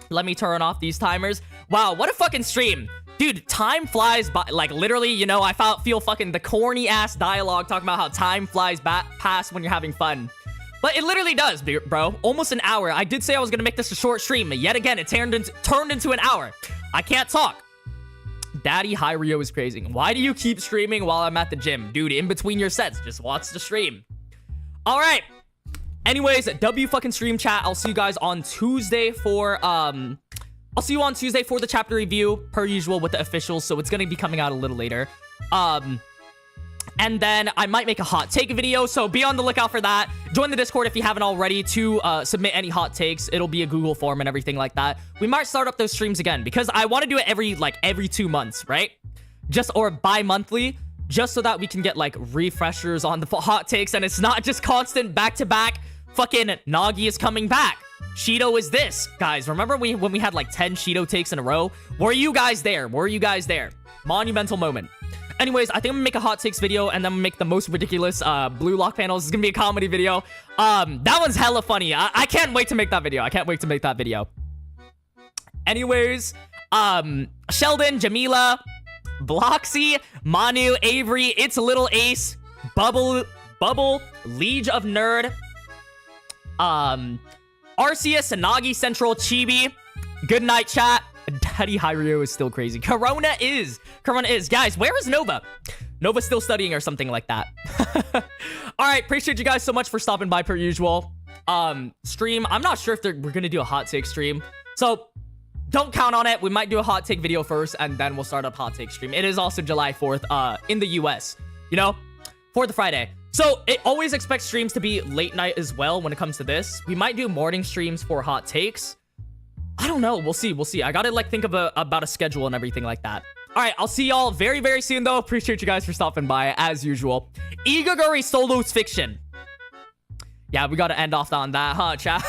S1: Let me turn off these timers. Wow, what a fucking stream. Dude, time flies by. Like, literally, you know, I feel fucking the corny-ass dialogue talking about how time flies past when you're having fun. But it literally does, bro. Almost an hour. I did say I was gonna make this a short stream, but yet again, it turned into an hour. I can't talk. Daddy Hiryo is crazy. Why do you keep streaming while I'm at the gym? Dude, in between your sets, just watch the stream. All right. Anyways, W fucking stream, chat. I'll see you guys on Tuesday for, I'll see you on Tuesday for the chapter review, per usual, with the officials, so it's gonna be coming out a little later. And then I might make a hot take video, so be on the lookout for that. Join the Discord if you haven't already to submit any hot takes. It'll be a Google form and everything like that. We might start up those streams again, because I want to do it every 2 months, right? Or bi-monthly, just so that we can get, like, refreshers on the hot takes, and it's not just constant back-to-back. Fucking Nagi is coming back. Shido is this. Guys, remember when we had like 10 Shido takes in a row? Were you guys there? Were you guys there? Monumental moment. Anyways, I think I'm gonna make a hot takes video and then make the most ridiculous blue lock panels. It's gonna be a comedy video. That one's hella funny. I can't wait to make that video. I can't wait to make that video. Anyways, Sheldon, Jamila, Bloxy, Manu, Avery, It's Little Ace, Bubble, Liege of Nerd, Arceus, Nagi Central, Chibi. Good night, chat. Daddy Hiryo is still crazy. Corona is. Guys, where is Nova? Nova's still studying or something like that. All right, appreciate you guys so much for stopping by per usual. Stream, I'm not sure if we're gonna do a hot take stream, so don't count on it. We might do a hot take video first, and then we'll start up hot take stream. It is also July 4th, in the US, you know, for the Friday. So it always expects streams to be late night as well when it comes to this. We might do morning streams for hot takes. I don't know. We'll see. I gotta, like, think of about a schedule and everything like that. All right, I'll see y'all very, very soon, though. Appreciate you guys for stopping by, as usual. Igagori Solo's fiction. Yeah, we gotta end off on that, huh, chat?